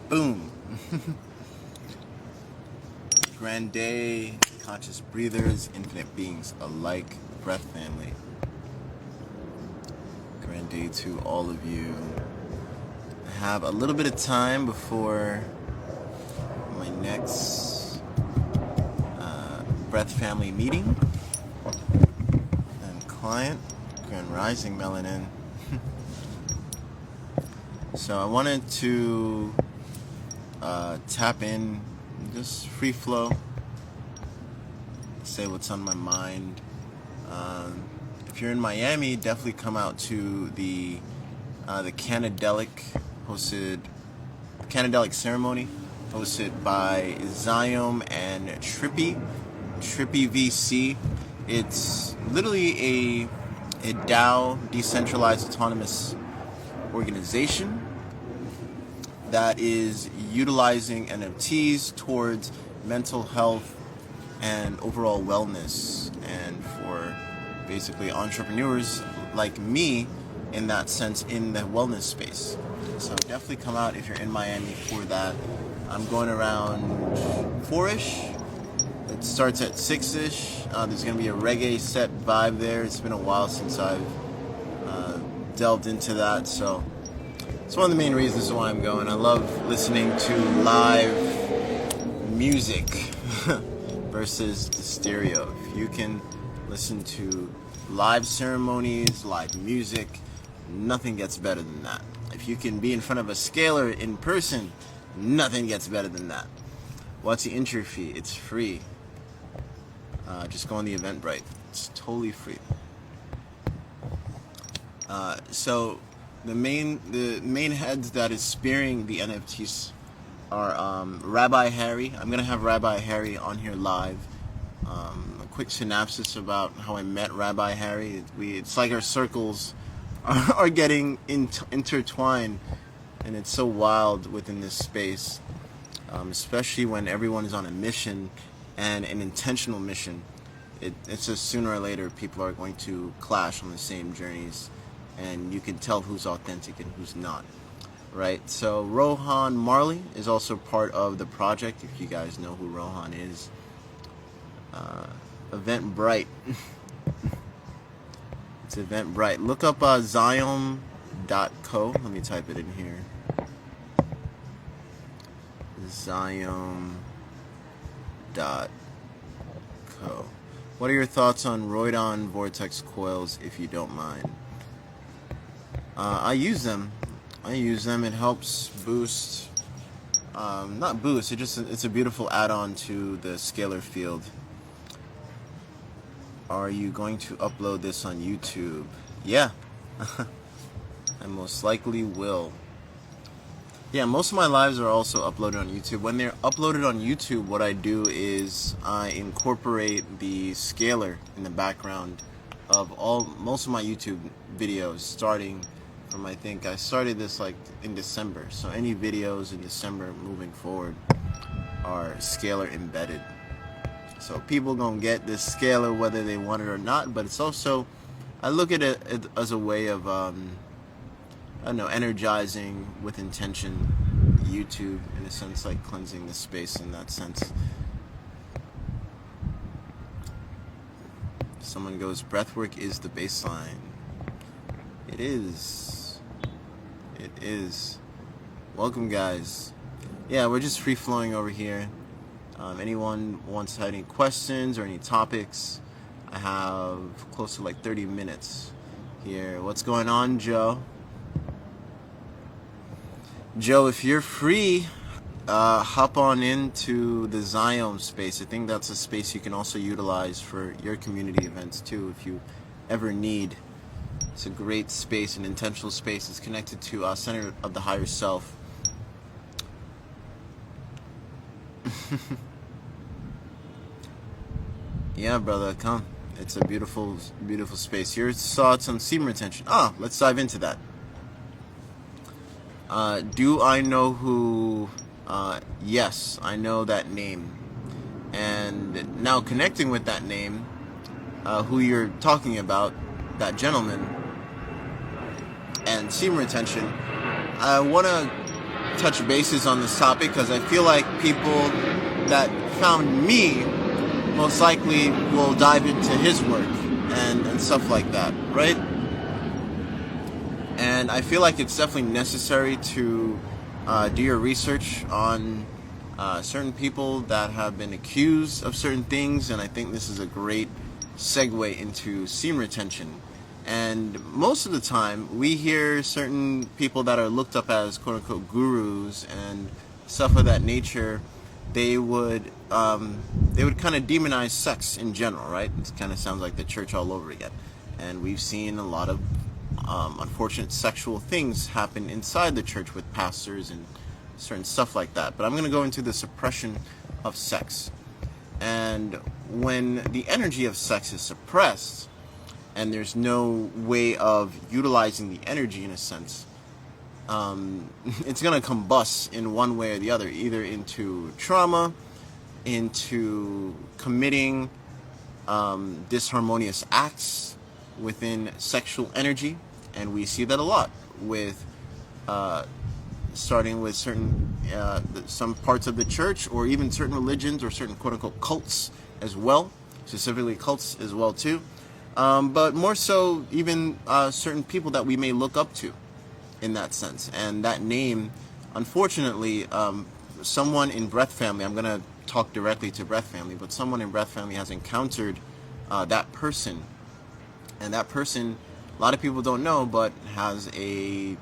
Boom. Grand day, conscious breathers, infinite beings alike, breath family. Grand day to all of you. I have a little bit of time before my next breath family meeting. And client, Grand Rising Melanin. So I wanted to tap in, just free flow, say what's on my mind. If you're in Miami, definitely come out to the Canadelic ceremony hosted by Zion and Trippy VC. It's literally a DAO, decentralized autonomous organization that is utilizing NFTs towards mental health and overall wellness, and for basically entrepreneurs like me in that sense in the wellness space. So definitely come out if you're in Miami for that. I'm going around 4-ish. It starts at 6-ish. There's going to be a reggae set vibe there. It's been a while since I've delved into that, so it's one of the main reasons why I'm going. I love listening to live music versus the stereo. If you can listen to live ceremonies, live music, nothing gets better than that. If you can be in front of a scaler in person, nothing gets better than that. What's the entry fee? It's free. Just go on the Eventbrite. It's totally free. So the main heads that is spearing the NFTs are Rabbi Harry. I'm gonna have Rabbi Harry on here live. A quick synopsis about how I met Rabbi Harry. It's like our circles are getting intertwined, and it's so wild within this space, especially when everyone is on a mission and an intentional mission. It's just sooner or later people are going to clash on the same journeys, and you can tell who's authentic and who's not, right? So Rohan Marley is also part of the project, if you guys know who Rohan is. Eventbrite. It's Eventbrite. Look up Zion.co. Let me type it in here. Zion.co. What are your thoughts on Rhoydon Vortex Coils, if you don't mind? I use them. It helps boost. Not boost. It's a beautiful add-on to the scalar field. Are you going to upload this on YouTube? Yeah. I most likely will. Yeah, most of my lives are also uploaded on YouTube. When they're uploaded on YouTube, what I do is I incorporate the scalar in the background of most of my YouTube videos, starting from, I think I started this like in December. So any videos in December moving forward are scalar embedded. So people gonna get this scalar whether they want it or not, but it's also, I look at it as a way of energizing with intention YouTube, in a sense, like cleansing the space in that sense. Someone goes, breathwork is the baseline. It is. Welcome, guys. Yeah, we're just free flowing over here. Anyone wants to have any questions or any topics? I have close to like 30 minutes here. What's going on, Joe? Joe, if you're free, hop on into the Zion space. I think that's a space you can also utilize for your community events too, if you ever need. It's a great space, an intentional space. It's connected to Center of the Higher Self. Yeah, brother, come. It's a beautiful, beautiful space. Your thoughts on semen retention? Let's dive into that. Do I know who? Yes, I know that name. And now connecting with that name, who you're talking about, that gentleman, and semen retention, I want to touch bases on this topic because I feel like people that found me most likely will dive into his work and stuff like that, right? And I feel like it's definitely necessary to do your research on certain people that have been accused of certain things, and I think this is a great segue into semen retention. And most of the time, we hear certain people that are looked up as quote-unquote gurus and stuff of that nature. They would kind of demonize sex in general, right? It kind of sounds like the church all over again. And we've seen a lot of unfortunate sexual things happen inside the church with pastors and certain stuff like that. But I'm going to go into the suppression of sex. And when the energy of sex is suppressed, and there's no way of utilizing the energy in a sense, it's going to combust in one way or the other, either into trauma, into committing disharmonious acts within sexual energy. And we see that a lot with starting with certain some parts of the church, or even certain religions, or certain quote-unquote cults as well, specifically cults as well too, but more so even certain people that we may look up to in that sense. And that name, unfortunately, someone in Breath Family, I'm going to talk directly to Breath Family, but someone in Breath Family has encountered that person, and that person, a lot of people don't know, but has a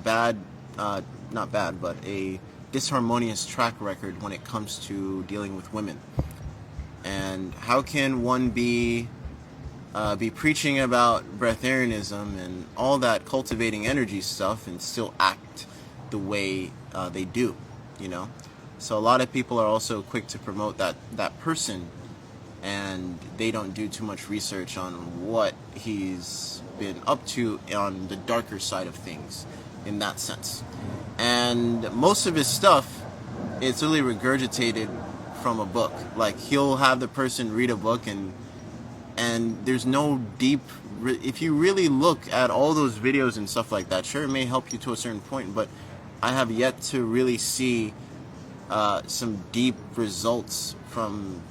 bad, not bad, but a disharmonious track record when it comes to dealing with women. And how can one be preaching about breatharianism and all that cultivating energy stuff and still act the way they do, you know? So a lot of people are also quick to promote that person, and they don't do too much research on what he's been up to on the darker side of things in that sense. And most of his stuff, it's really regurgitated from a book. Like, he'll have the person read a book, and there's no deep, if you really look at all those videos and stuff like that, sure, it may help you to a certain point, but I have yet to really see some deep results from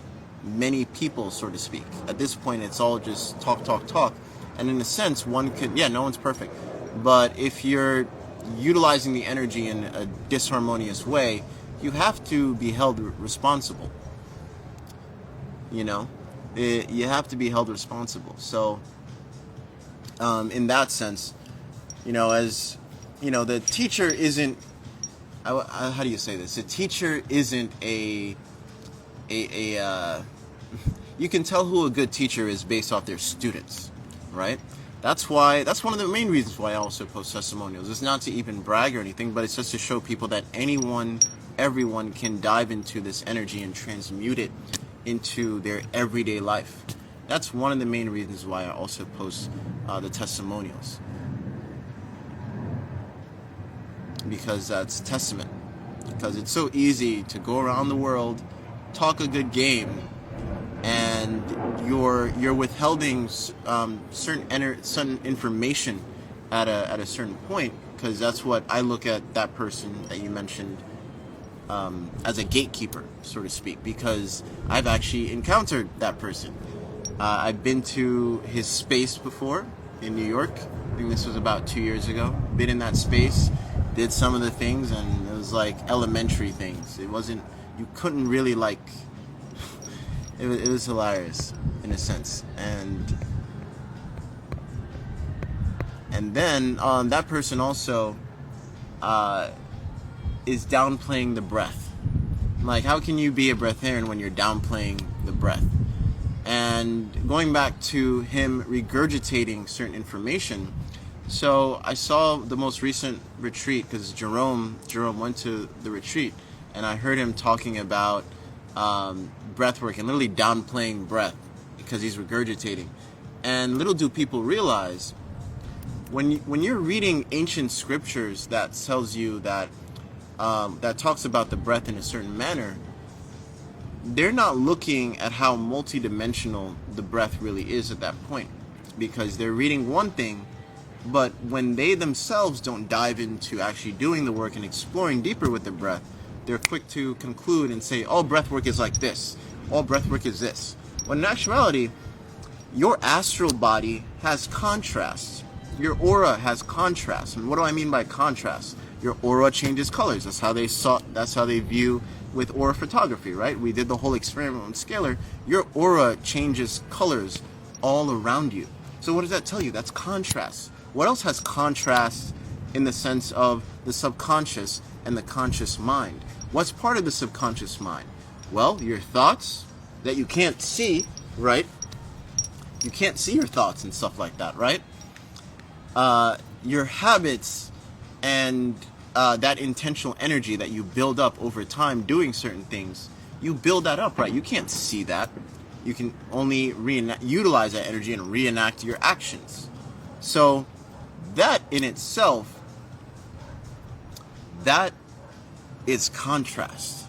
many people, so to speak. At this point, it's all just talk. And in a sense, one could, no one's perfect. But if you're utilizing the energy in a disharmonious way, you have to be held responsible. You know? You have to be held responsible. So, in that sense, as, the teacher isn't, how do you say this? The teacher isn't you can tell who a good teacher is based off their students, right? That's one of the main reasons why I also post testimonials. It's not to even brag or anything, but it's just to show people that everyone can dive into this energy and transmute it into their everyday life. That's one of the main reasons why I also post the testimonials. Because that's testament. Because it's so easy to go around the world, talk a good game, and you're withholding certain information at a certain point, because that's what I look at that person that you mentioned as a gatekeeper, so to speak, because I've actually encountered that person. I've been to his space before in New York. I think this was about 2 years ago. Been in that space, did some of the things, and it was like elementary things. It wasn't, you couldn't really like, it was hilarious in a sense. And then that person also is downplaying the breath. Like, how can you be a breatharian when you're downplaying the breath? And going back to him regurgitating certain information, so I saw the most recent retreat, because Jerome went to the retreat, and I heard him talking about breath work and literally downplaying breath because he's regurgitating. And little do people realize, when you're reading ancient scriptures that tells you that that talks about the breath in a certain manner, they're not looking at how multidimensional the breath really is at that point, because they're reading one thing But when they themselves don't dive into actually doing the work and exploring deeper with the breath, they're quick to conclude and say, all breath work is like this. All breath work is this. When in actuality, your astral body has contrast. Your aura has contrast. And what do I mean by contrast? Your aura changes colors. That's how they view with aura photography, right? We did the whole experiment with scalar. Your aura changes colors all around you. So what does that tell you? That's contrast. What else has contrast in the sense of the subconscious and the conscious mind? What's part of the subconscious mind? Well, your thoughts that you can't see, right? You can't see your thoughts and stuff like that, right? Your habits and that intentional energy that you build up over time doing certain things, you build that up, right? You can't see that. You can only utilize that energy and reenact your actions. So that in itself, that is contrast.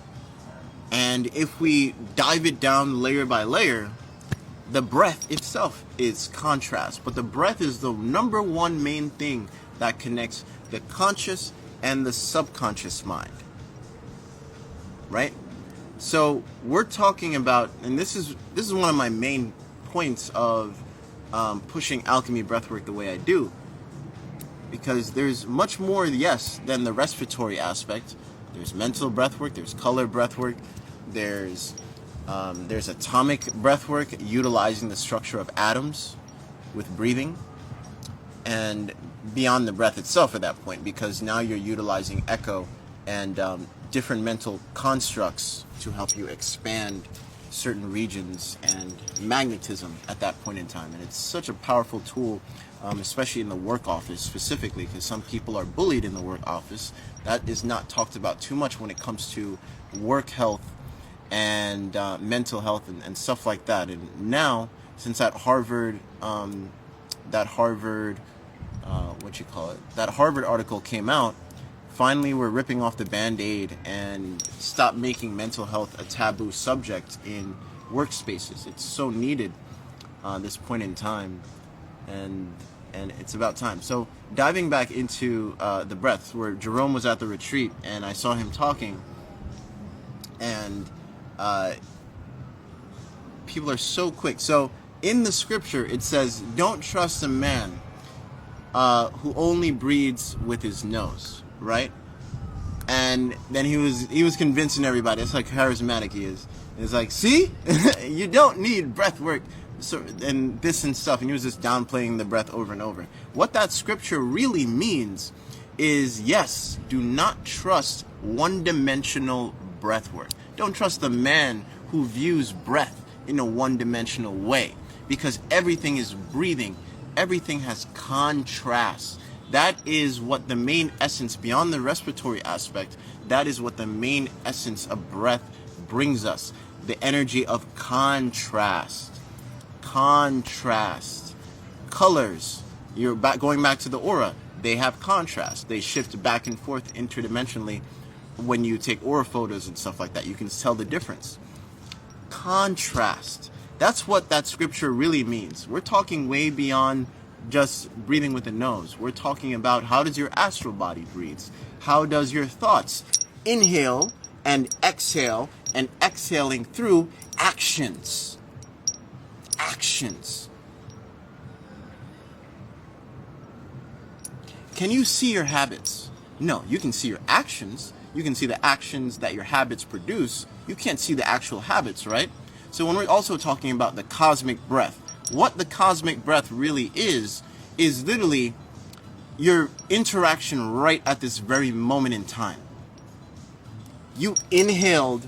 And if we dive it down layer by layer, the breath itself is contrast. But the breath is the number one main thing that connects the conscious and the subconscious mind. Right? So we're talking about, and this is one of my main points of pushing alchemy breathwork the way I do, because there's much more, yes, than the respiratory aspect. There's mental breathwork, there's color breathwork, there's atomic breathwork, utilizing the structure of atoms with breathing, and beyond the breath itself at that point, because now you're utilizing echo and different mental constructs to help you expand certain regions and magnetism at that point in time. And it's such a powerful tool, especially in the work office specifically, because some people are bullied in the work office. That is not talked about too much when it comes to work health and mental health and stuff like that. And now, since that Harvard article came out, finally we're ripping off the Band-Aid and stop making mental health a taboo subject in workspaces. It's so needed this point in time, and it's about time. So diving back into the breaths, where Jerome was at the retreat and I saw him talking, and people are so quick. So in the scripture it says, don't trust a man who only breathes with his nose, right? And then he was convincing everybody. That's how charismatic he is. It's like, see, you don't need breath work, so, and this and stuff. And he was just downplaying the breath over and over. What that scripture really means is, yes, do not trust one-dimensional breath work. Don't trust the man who views breath in a one-dimensional way, because everything is breathing. Everything has contrast. That is what the main essence, beyond the respiratory aspect, that is what the main essence of breath brings us. The energy of contrast. Contrast. Colors. You're going back to the aura. They have contrast. They shift back and forth interdimensionally. When you take aura photos and stuff like that, you can tell the difference. Contrast. That's what that scripture really means. We're talking way beyond just breathing with the nose. We're talking about, how does your astral body breathe? How does your thoughts inhale and exhale, and exhaling through actions? Actions. Can you see your habits? No, you can see your actions. You can see the actions that your habits produce. You can't see the actual habits, right? So when we're also talking about the cosmic breath, what the cosmic breath really is literally your interaction right at this very moment in time. You inhaled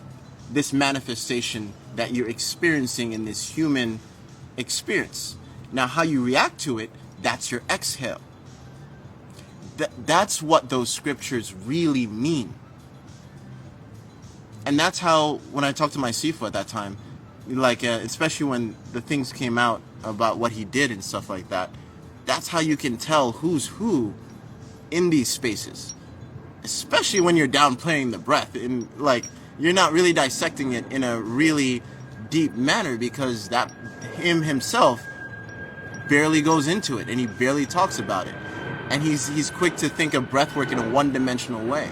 this manifestation that you're experiencing in this human experience. Now, how you react to it, that's your exhale. That's what those scriptures really mean. And that's how, when I talked to my Sifu at that time, like, especially when the things came out about what he did and stuff like that, that's how you can tell who's who in these spaces. Especially when you're downplaying the breath, and like, you're not really dissecting it in a really deep manner, because that him himself barely goes into it and he barely talks about it. and he's quick to think of breathwork in a one-dimensional way.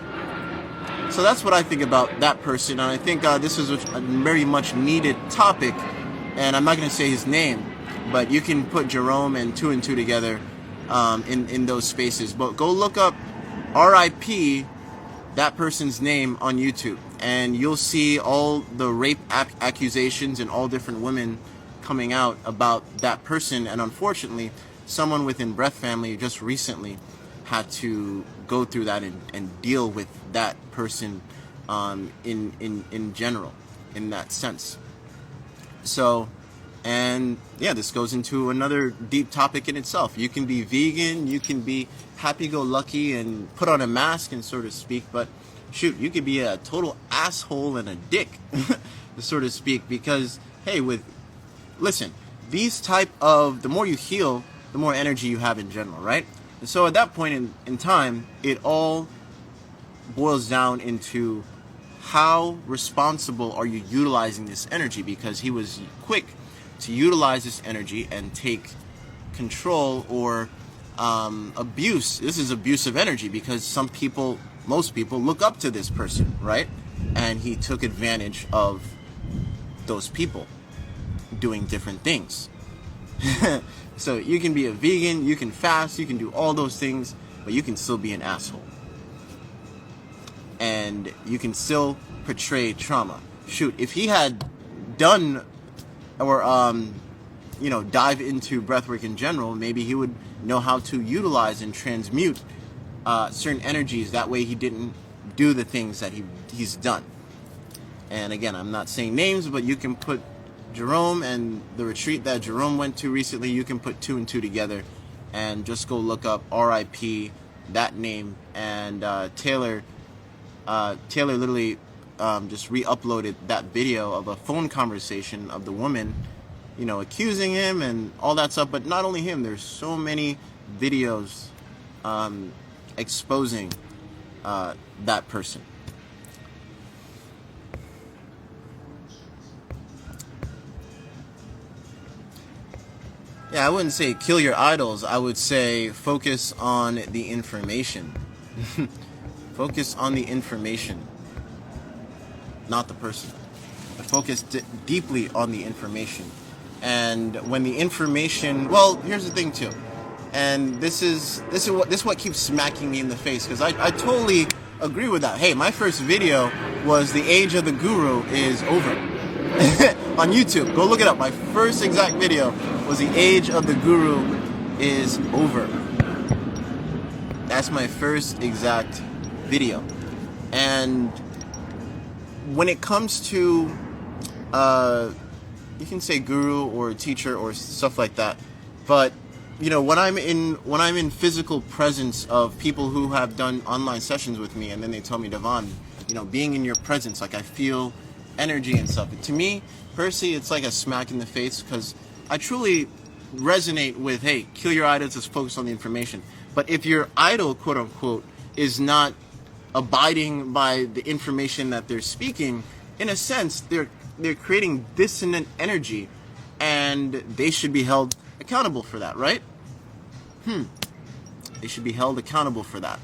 So that's what I think about that person, and I think this is a very much needed topic. And I'm not going to say his name, but you can put Jerome and two together in those spaces. But go look up R.I.P. that person's name on YouTube, and you'll see all the rape accusations and all different women coming out about that person. And unfortunately, someone within Breath Family just recently had to go through that and deal with that person in general, in that sense. So, and yeah, this goes into another deep topic in itself. You can be vegan, you can be happy-go-lucky and put on a mask and so to speak, but shoot, you could be a total asshole and a dick, so to speak, because, hey, listen, these type of, the more you heal, the more energy you have in general, right? And so at that point in time, it all boils down into how responsible are you utilizing this energy, because he was quick to utilize this energy and take control or abuse. This is abusive energy because most people look up to this person, right? And he took advantage of those people doing different things. So you can be a vegan, you can fast, you can do all those things, but you can still be an asshole. And you can still portray trauma. Shoot, if he had done or dive into breathwork in general, maybe he would know how to utilize and transmute certain energies. That way he didn't do the things that he's done. And again, I'm not saying names, but you can put Jerome and the retreat that Jerome went to recently, you can put two and two together and just go look up RIP, that name, and Taylor literally just re-uploaded that video of a phone conversation of the woman, accusing him and all that stuff. But not only him, there's so many videos exposing that person. Yeah, I wouldn't say kill your idols. I would say focus on the information. Focus on the information, not the person. But focus deeply on the information. And when the information, well, here's the thing too. And this is what keeps smacking me in the face, because I totally agree with that. Hey, my first video was The Age of the Guru is Over. On YouTube, go look it up. My first exact video was The Age of the Guru is Over. That's my first exact video. And when it comes to you can say guru or teacher or stuff like that, but when I'm in physical presence of people who have done online sessions with me, and then they tell me, Devon, being in your presence, like I feel energy and stuff. To me, personally, it's like a smack in the face, because I truly resonate with, hey, kill your idols, let's focus on the information. But if your idol, quote unquote, is not abiding by the information that they're speaking, in a sense, they're creating dissonant energy, and they should be held accountable for that, right? They should be held accountable for that.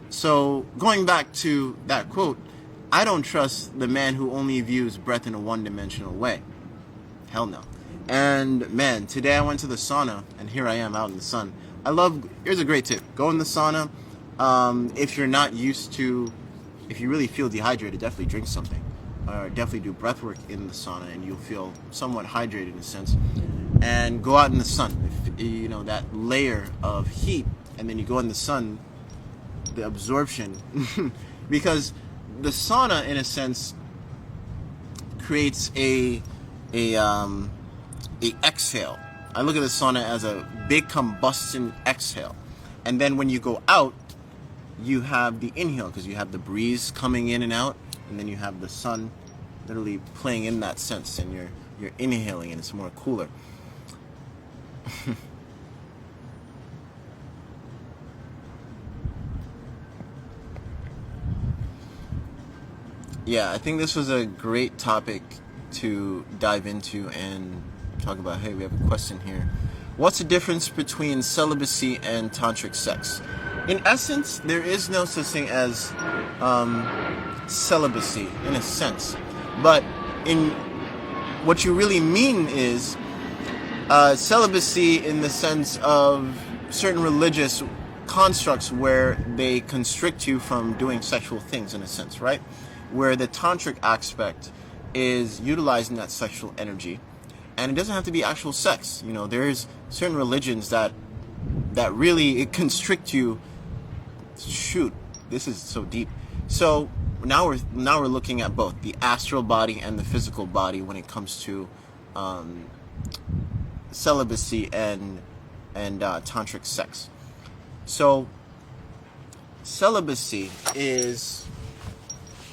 So, going back to that quote, I don't trust the man who only views breath in a one-dimensional way. Hell no. And man, today I went to the sauna, and here I am out in the sun. Here's a great tip. Go in the sauna. If you're not used to, if you really feel dehydrated, definitely drink something. Or definitely do breath work in the sauna, and you'll feel somewhat hydrated in a sense. And go out in the sun. If, that layer of heat, and then you go in the sun, the absorption. Because the sauna, in a sense, creates a exhale. I look at the sauna as a big combustion exhale. And then when you go out, you have the inhale, because you have the breeze coming in and out, and then you have the sun literally playing in that sense, and you're inhaling, and it's more cooler. Yeah, I think this was a great topic to dive into and talk about. Hey, we have a question here. What's the difference between celibacy and tantric sex? In essence, there is no such thing as celibacy in a sense, but in what you really mean is celibacy in the sense of certain religious constructs where they constrict you from doing sexual things, in a sense, right? Where the tantric aspect is utilizing that sexual energy, and it doesn't have to be actual sex. You know, there's certain religions that really constrict you. Shoot, this is so deep. So now we're looking at both the astral body and the physical body when it comes to celibacy and tantric sex. So celibacy is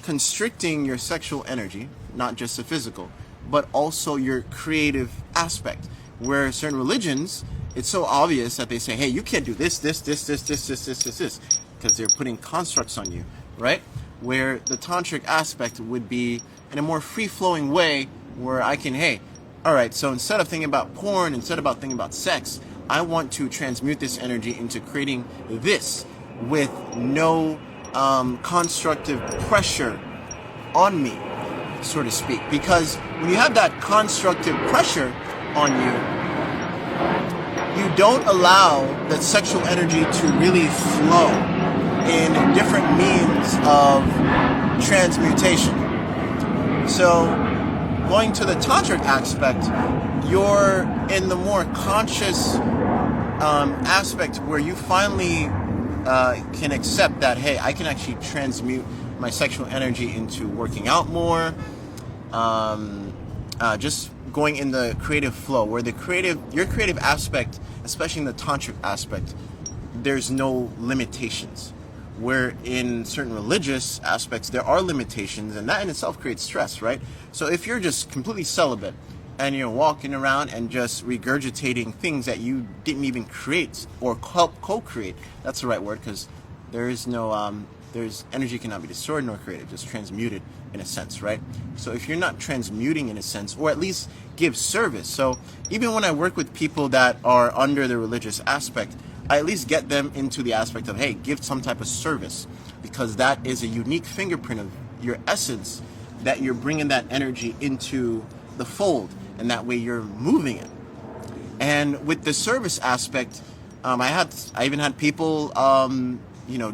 constricting your sexual energy, not just the physical, but also your creative aspect. Where certain religions, it's so obvious that they say, hey, you can't do this, because they're putting constructs on you, right? Where the tantric aspect would be in a more free-flowing way where I can, hey, all right, so instead of thinking about porn, instead of thinking about sex, I want to transmute this energy into creating this with no constructive pressure on me, so to speak. Because when you have that constructive pressure on you, you don't allow that sexual energy to really flow in different means of transmutation. So going to the tantric aspect, you're in the more conscious aspect where you finally can accept that, hey, I can actually transmute my sexual energy into working out more, just going in the creative flow, where your creative aspect, especially in the tantric aspect, there's no limitations. Where in certain religious aspects there are limitations, and that in itself creates stress, right? So if you're just completely celibate and you're walking around and just regurgitating things that you didn't even create or help co-create, that's the right word, because there is no there's energy cannot be destroyed nor created, just transmuted in a sense, right? So if you're not transmuting in a sense, or at least give service. So even when I work with people that are under the religious aspect, I at least get them into the aspect of, hey, give some type of service, because that is a unique fingerprint of your essence, that you're bringing that energy into the fold, and that way you're moving it. And with the service aspect, I even had people,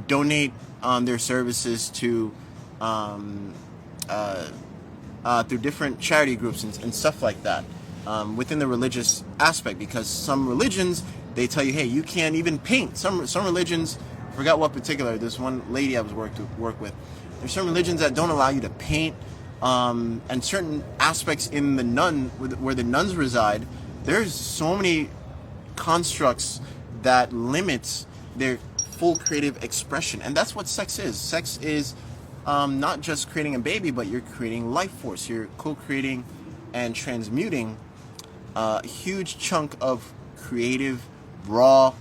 donate their services to through different charity groups and stuff like that within the religious aspect, because some religions, they tell you, hey, you can't even paint. Some religions, I forgot what particular. There's one lady I was work with. There's some religions that don't allow you to paint, and certain aspects in the where the nuns reside. There's so many constructs that limit their full creative expression, and that's what sex is. Sex is not just creating a baby, but you're creating life force. You're co-creating and transmuting a huge chunk of creative raw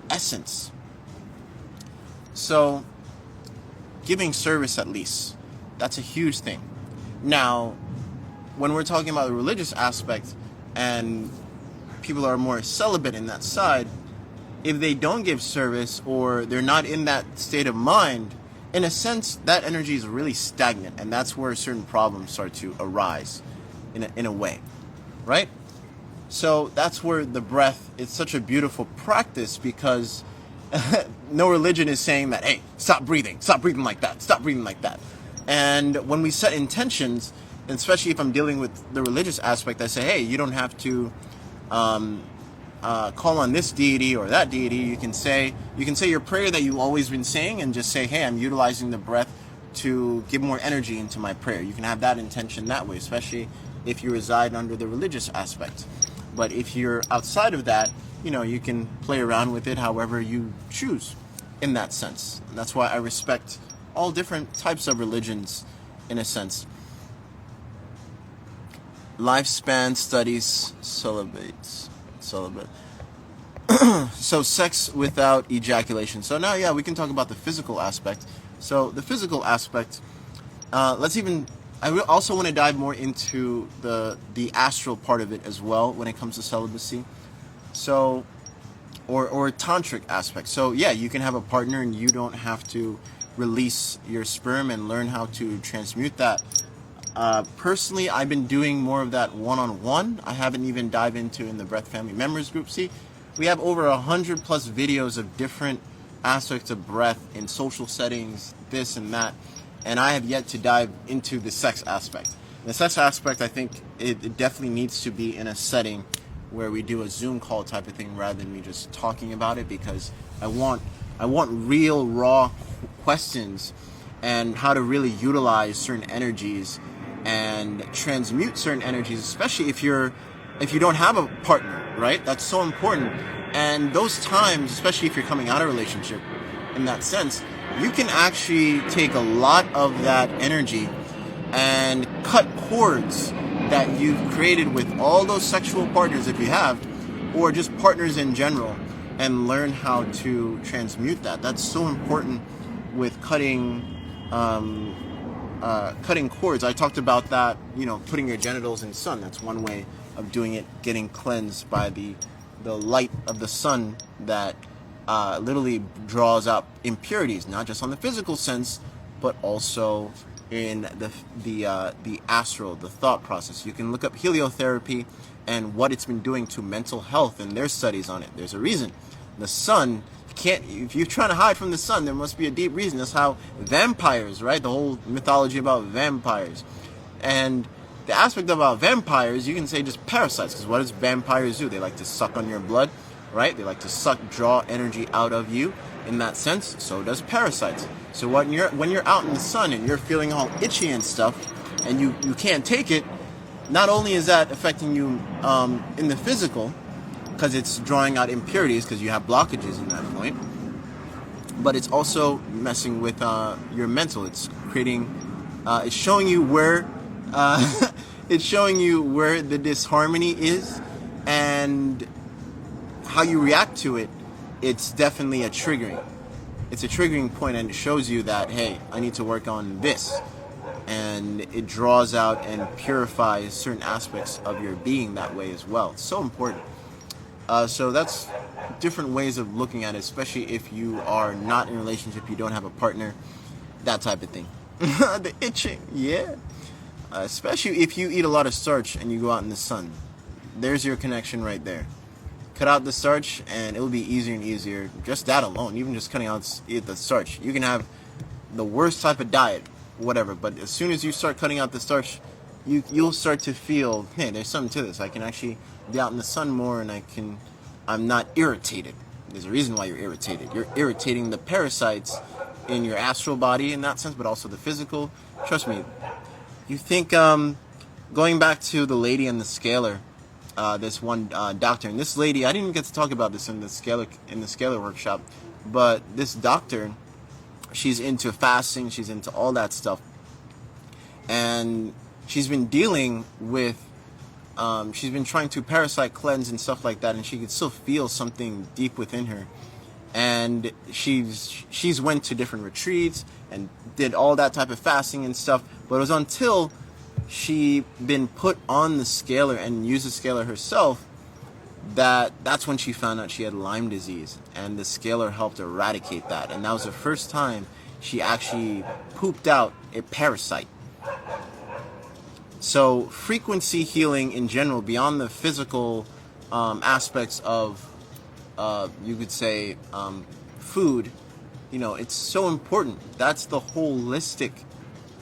essence. So giving service, at least, that's a huge thing. Now when we're talking about the religious aspect and people are more celibate in that side, if they don't give service or they're not in that state of mind, in a sense that energy is really stagnant, and that's where certain problems start to arise in a way, right? So that's where the breath is such a beautiful practice, because no religion is saying that, hey, stop breathing like that. And when we set intentions, and especially if I'm dealing with the religious aspect, I say, hey, you don't have to call on this deity or that deity. You can say your prayer that you've always been saying, and just say, hey, I'm utilizing the breath to give more energy into my prayer. You can have that intention that way, especially if you reside under the religious aspect. But if you're outside of that, you can play around with it however you choose in that sense. And that's why I respect all different types of religions in a sense. Lifespan studies celibate. So sex without ejaculation. So now, yeah, we can talk about the physical aspect. So the physical aspect, I also want to dive more into the astral part of it as well when it comes to celibacy. So, or tantric aspect. So yeah, you can have a partner and you don't have to release your sperm and learn how to transmute that. Personally, I've been doing more of that one-on-one. I haven't even dived into in the Breath Family Members group. See, we have over 100 plus videos of different aspects of breath in social settings, this and that, and I have yet to dive into the sex aspect. The sex aspect, I think it definitely needs to be in a setting where we do a Zoom call type of thing rather than me just talking about it, because I want real raw questions and how to really utilize certain energies and transmute certain energies, especially if you don't have a partner, right? That's so important. And those times, especially if you're coming out of a relationship, in that sense, you can actually take a lot of that energy and cut cords that you've created with all those sexual partners, if you have, or just partners in general, and learn how to transmute that. That's so important with cutting cords. I talked about that, putting your genitals in sun. That's one way of doing it, getting cleansed by the light of the sun that literally draws out impurities, not just on the physical sense, but also in the astral, the thought process. You can look up heliotherapy and what it's been doing to mental health, and there's studies on it. There's a reason. The sun can't, if you're trying to hide from the sun, there must be a deep reason. That's how vampires, right? The whole mythology about vampires. And the aspect about vampires, you can say just parasites, because what does vampires do? They like to suck on your blood, right? They like to draw energy out of you. In that sense, so does parasites. So when you're out in the sun and you're feeling all itchy and stuff, and you can't take it, not only is that affecting you in the physical, because it's drawing out impurities, because you have blockages in that point, but it's also messing with your mental. It's creating, it's showing you where, it's showing you where the disharmony is and how you react to it. It's definitely it's a triggering point, and it shows you that, hey, I need to work on this, and it draws out and purifies certain aspects of your being that way as well. It's so important. So that's different ways of looking at it, especially if you are not in a relationship, you don't have a partner, that type of thing. The itching, yeah. Especially if you eat a lot of starch and you go out in the sun. There's your connection right there. Cut out the starch and it will be easier and easier. Just that alone, even just cutting out the starch. You can have the worst type of diet, whatever, but as soon as you start cutting out the starch, you'll start to feel, hey, there's something to this. I can actually be out in the sun more, and I'm not irritated. There's a reason why you're irritated. You're irritating the parasites in your astral body in that sense, but also the physical. Trust me. You think, going back to the lady and the scalar, this one doctor, and this lady, I didn't even get to talk about this in the scalar workshop, but this doctor, she's into fasting, she's into all that stuff, and she's been dealing with, she's been trying to parasite cleanse and stuff like that, and she could still feel something deep within her, and she's went to different retreats and did all that type of fasting and stuff, but it was until she been put on the scalar and used the scalar herself that's when she found out she had Lyme disease, and the scalar helped eradicate that, and that was the first time she actually pooped out a parasite. So frequency healing in general, beyond the physical aspects of you could say food, it's so important. That's the holistic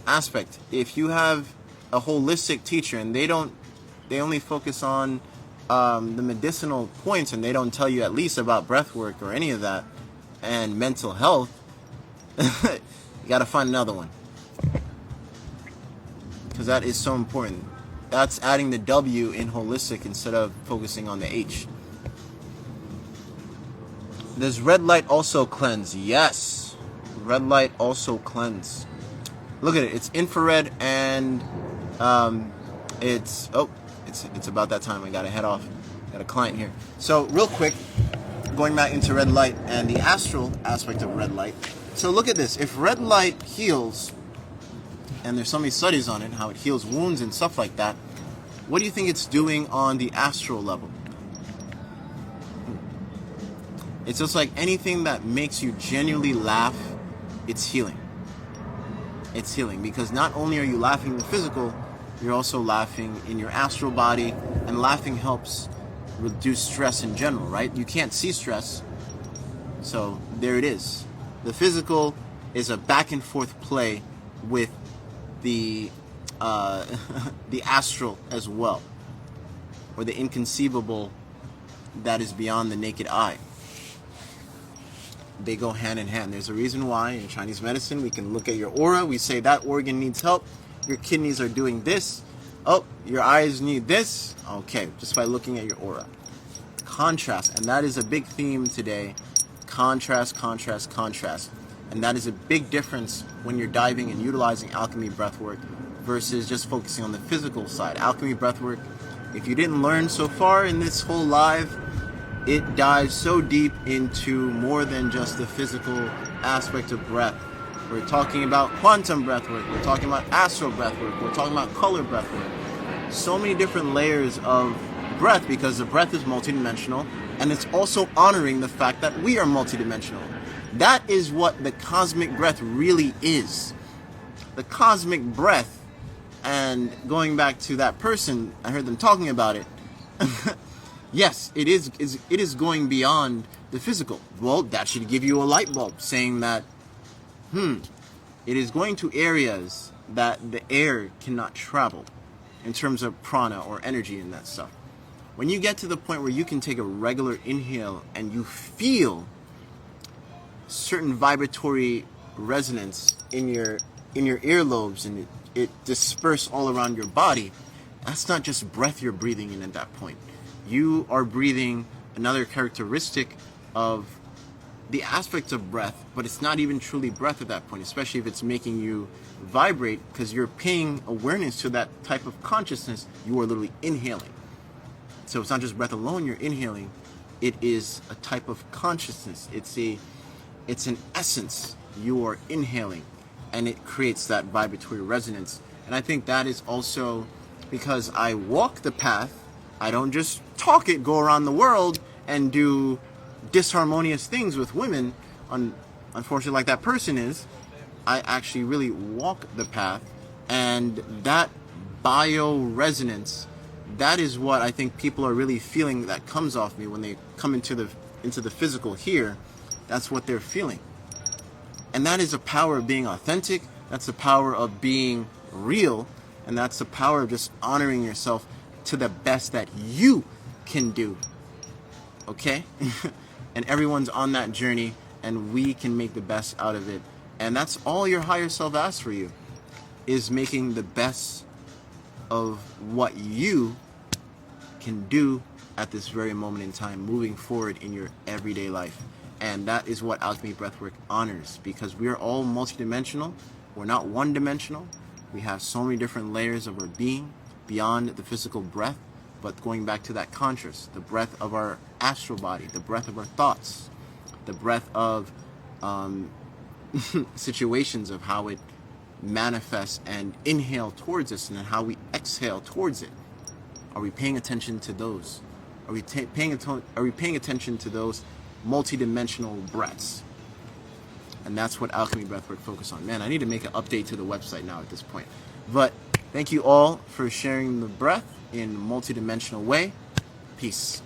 aspect. If you have a holistic teacher and they only focus on the medicinal points, and they don't tell you at least about breath work or any of that and mental health, you got to find another one, because that is so important. That's adding the W in holistic instead of focusing on the H. Does red light also cleanse? Yes, red light also cleanse. Look at it. It's infrared, and it's about that time. I gotta head off. Got a client here. So real quick, going back into red light and the astral aspect of red light. So look at this. If red light heals, and there's so many studies on it, how it heals wounds and stuff like that, what do you think it's doing on the astral level? It's just like anything that makes you genuinely laugh, it's healing. It's healing because not only are you laughing in the physical, you're also laughing in your astral body, and laughing helps reduce stress in general, right? You can't see stress, so there it is. The physical is a back and forth play with the the astral as well, or the inconceivable that is beyond the naked eye. They go hand in hand. There's a reason why in Chinese medicine we can look at your aura, we say that organ needs help, your kidneys are doing this, oh, your eyes need this, okay, just by looking at your aura. Contrast, and that is a big theme today. Contrast, contrast, contrast. And that is a big difference when you're diving and utilizing alchemy breathwork versus just focusing on the physical side. Alchemy breathwork, if you didn't learn so far in this whole live, it dives so deep into more than just the physical aspect of breath. We're talking about quantum breathwork, we're talking about astral breathwork, we're talking about color breathwork. So many different layers of breath, because the breath is multidimensional, and it's also honoring the fact that we are multidimensional. That is what the cosmic breath really is. The cosmic breath, and going back to that person, I heard them talking about it. Yes, it is going beyond the physical. Well, that should give you a light bulb saying that, it is going to areas that the air cannot travel in terms of prana or energy and that stuff. When you get to the point where you can take a regular inhale and you feel certain vibratory resonance in your earlobes, and it disperses all around your body, that's not just breath you're breathing in at that point. You are breathing another characteristic of the aspect of breath, but it's not even truly breath at that point, especially if it's making you vibrate, because you're paying awareness to that type of consciousness. You are literally inhaling. So it's not just breath alone you're inhaling, it is a type of consciousness. It's an essence you are inhaling, and it creates that vibratory resonance. And I think that is also because I walk the path. I don't just talk it, go around the world and do disharmonious things with women, unfortunately like that person is. I actually really walk the path, and that bio-resonance, that is what I think people are really feeling that comes off me when they come into the physical here. That's what they're feeling. And that is the power of being authentic, that's the power of being real, and that's the power of just honoring yourself to the best that you can do. Okay? And everyone's on that journey, and we can make the best out of it. And that's all your higher self asks for you, is making the best of what you can do at this very moment in time, moving forward in your everyday life. And that is what alchemy breathwork honors, because we are all multidimensional. We're not one-dimensional. We have so many different layers of our being beyond the physical breath. But going back to that contrast, the breath of our astral body, the breath of our thoughts, the breath of situations of how it manifests and inhale towards us, and then how we exhale towards it. Are we paying attention to those? Are we paying attention to those multidimensional breaths? And that's what alchemy breathwork focus on. Man, I need to make an update to the website now at this point. But thank you all for sharing the breath in a multidimensional way. Peace.